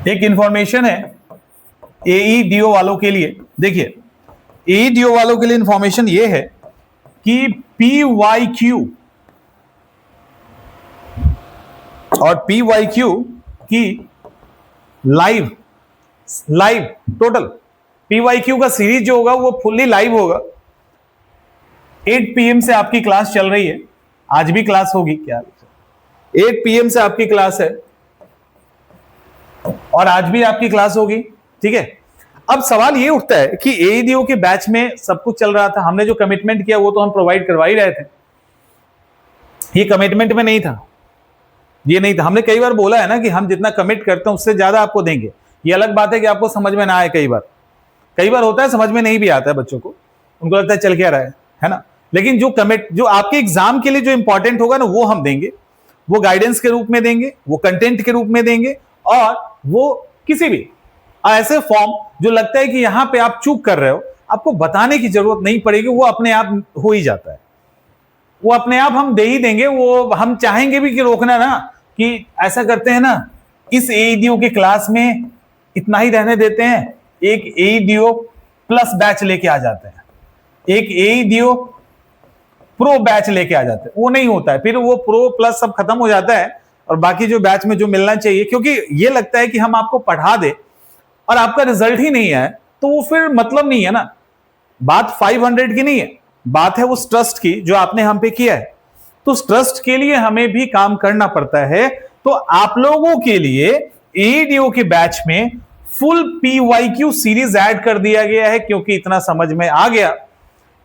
एक इंफॉर्मेशन है एईडीओ वालों के लिए। देखिए एईडीओ वालों के लिए इंफॉर्मेशन ये है कि पीवाईक्यू और पीवाईक्यू की लाइव टोटल पीवाईक्यू का सीरीज जो होगा वो फुल्ली लाइव होगा। 8 PM से आपकी क्लास चल रही है, आज भी क्लास होगी क्या? 8 PM से आपकी क्लास है और आज भी आपकी क्लास होगी, ठीक है। अब सवाल ये उठता है कि एईडीओ के बैच में सब कुछ चल रहा था, हमने जो कमिटमेंट किया वो तो हम प्रोवाइड करवा ही रहे थे, ये कमिटमेंट में नहीं था, ये नहीं था। हमने कई बार बोला है ना कि हम जितना कमिट करते हैं उससे ज्यादा आपको देंगे। ये अलग बात है कि आपको समझ में ना आए, कई बार होता है समझ में नहीं भी आता है बच्चों को, उनको लगता है चल क्या रहा है ना। लेकिन जो आपके एग्जाम के लिए जो इंपॉर्टेंट होगा ना वो हम देंगे, वो गाइडेंस के रूप में देंगे, वो कंटेंट के रूप में देंगे, और वो किसी भी ऐसे फॉर्म जो लगता है कि यहां पे आप चूक कर रहे हो आपको बताने की जरूरत नहीं पड़ेगी, वो अपने आप हो ही जाता है, वो अपने आप हम दे ही देंगे। वो हम चाहेंगे भी कि रोकना ना, कि ऐसा करते हैं ना, इस एईडीओ की क्लास में इतना ही रहने देते हैं, एक एईडीओ प्लस बैच लेके आ जाते हैं, एक एईडीओ प्रो बैच लेके आ जाते हैं। वो नहीं होता है, फिर वो प्रो प्लस सब खत्म हो जाता है और बाकी जो बैच में जो मिलना चाहिए, क्योंकि ये लगता है कि हम आपको पढ़ा दे और आपका रिजल्ट ही नहीं है तो वो फिर मतलब नहीं है ना। बात 500 की नहीं है, बात है उस ट्रस्ट की जो आपने हम पे किया है। तो उस ट्रस्ट के लिए हमें भी काम करना पड़ता है। तो आप लोगों के लिए एईडीओ के बैच में फुल पीवाईक्यू सीरीज ऐड कर दिया गया है, क्योंकि इतना समझ में आ गया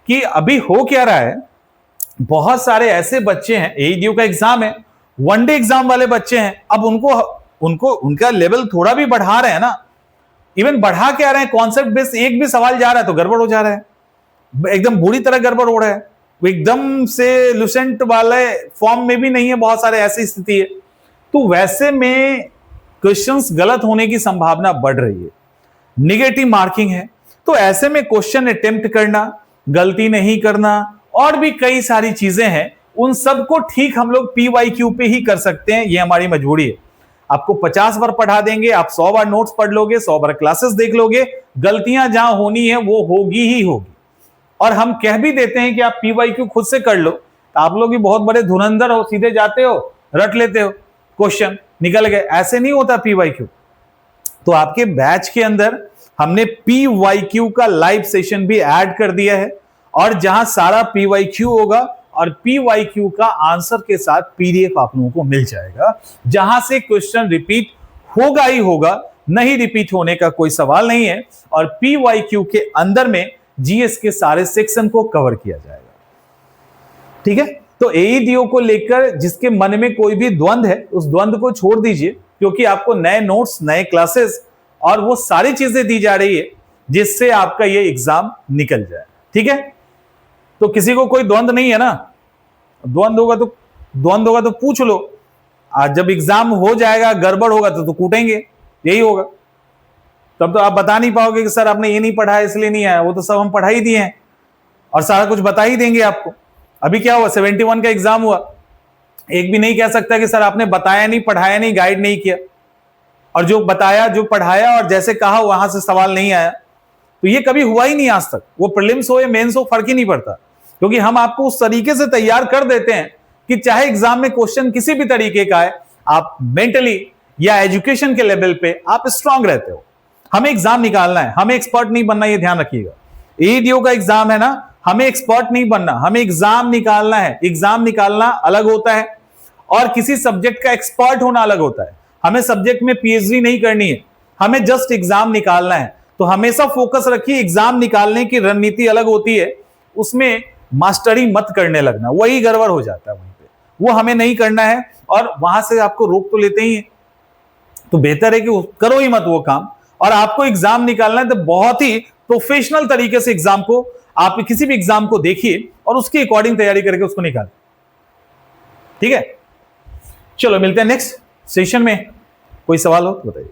कि अभी हो क्या रहा है। बहुत सारे ऐसे बच्चे हैं, एईडीओ का एग्जाम है, वनडे एग्जाम वाले बच्चे हैं, अब उनको उनका लेवल थोड़ा भी बढ़ा रहे हैं ना, इवन बढ़ा क्या रहे हैं, कॉन्सेप्ट बेस एक भी सवाल जा रहा है तो गड़बड़ हो जा रहा है, एकदम बुरी तरह गड़बड़ हो रहा है, एकदम से लुसेंट वाले फॉर्म में भी नहीं है, बहुत सारे ऐसी स्थिति है। तो वैसे में क्वेश्चंस गलत होने की संभावना बढ़ रही है, निगेटिव मार्किंग है। तो ऐसे में क्वेश्चन अटेम्प्ट करना, गलती नहीं करना और भी कई सारी चीजें हैं, उन सबको ठीक हम लोग पीवाईक्यू पे ही कर सकते हैं, ये हमारी मजबूरी है। आपको 50 बार पढ़ा देंगे, आप 100 बार नोट्स पढ़ लोगे, 100 बार क्लासेस देख लोगे, गलतियां जहां होनी है वो होगी ही होगी। और हम कह भी देते हैं कि आप पीवाईक्यू खुद से कर लो, तो आप लोग भी बहुत बड़े धुरंधर हो, सीधे जाते हो, रट लेते हो, क्वेश्चन निकल गए। ऐसे नहीं होता पीवाईक्यू। तो आपके बैच के अंदर हमने पीवाईक्यू का लाइव सेशन भी ऐड कर दिया है, और जहां सारा पीवाईक्यू होगा और पीवाईक्यू का आंसर के साथ पीडीएफ आप लोगों को मिल जाएगा, जहां से क्वेश्चन रिपीट होगा ही होगा, नहीं रिपीट होने का कोई सवाल नहीं है। और पीवाईक्यू के अंदर में जीएस के सारे सेक्शन को कवर किया जाएगा, ठीक है। तो एईडीओ को लेकर जिसके मन में कोई भी द्वंद है, उस द्वंद को छोड़ दीजिए, क्योंकि आपको नए नोट्स, नए क्लासेस और वो सारी चीजें दी जा रही है जिससे आपका ये एग्जाम निकल जाए, ठीक है। तो किसी को कोई द्वंद नहीं है ना, द्वंद होगा तो पूछ लो। आज जब एग्जाम हो जाएगा, गड़बड़ होगा तो कूटेंगे, यही होगा। तब तो आप बता नहीं पाओगे कि सर आपने ये नहीं पढ़ा इसलिए नहीं आया, वो तो सब हम पढ़ा ही दिए हैं और सारा कुछ बता ही देंगे आपको। अभी क्या हुआ, 71 का एग्जाम हुआ, एक भी नहीं कह सकता कि सर आपने बताया नहीं, पढ़ाया नहीं, गाइड नहीं किया, और जो बताया, जो पढ़ाया और जैसे कहा वहां से सवाल नहीं आया। तो ये कभी हुआ ही नहीं आज तक। वो प्रीलिम्स हो या मेंस हो, फर्क ही नहीं पड़ता, क्योंकि हम आपको उस तरीके से तैयार कर देते हैं कि चाहे एग्जाम में क्वेश्चन किसी भी तरीके का है, आप मेंटली या एजुकेशन के लेवल पे आप स्ट्रांग रहते हो। हमें एग्जाम निकालना है, हमें एक्सपर्ट नहीं बनना, ये ध्यान रखिएगा। एईडीओ का एग्जाम है ना, हमें एक्सपर्ट नहीं बनना, हमें एग्जाम निकालना है। एग्जाम निकालना अलग होता है और किसी सब्जेक्ट का एक्सपर्ट होना अलग होता है। हमें सब्जेक्ट में पीएचडी नहीं करनी है, हमें जस्ट एग्जाम निकालना है। तो हमेशा फोकस रखिए, एग्जाम निकालने की रणनीति अलग होती है, उसमें मास्टरी मत करने लगना, वही गड़बड़ हो जाता है वहीं पे, वो हमें नहीं करना है और वहां से आपको रोक तो लेते ही है। तो बेहतर है कि करो ही मत वो काम। और आपको एग्जाम निकालना है तो बहुत ही प्रोफेशनल तरीके से एग्जाम को, आप किसी भी एग्जाम को देखिए और उसके अकॉर्डिंग तैयारी करके उसको निकालें, ठीक है। चलो मिलते हैं नेक्स्ट सेशन में, कोई सवाल हो तो बताइए।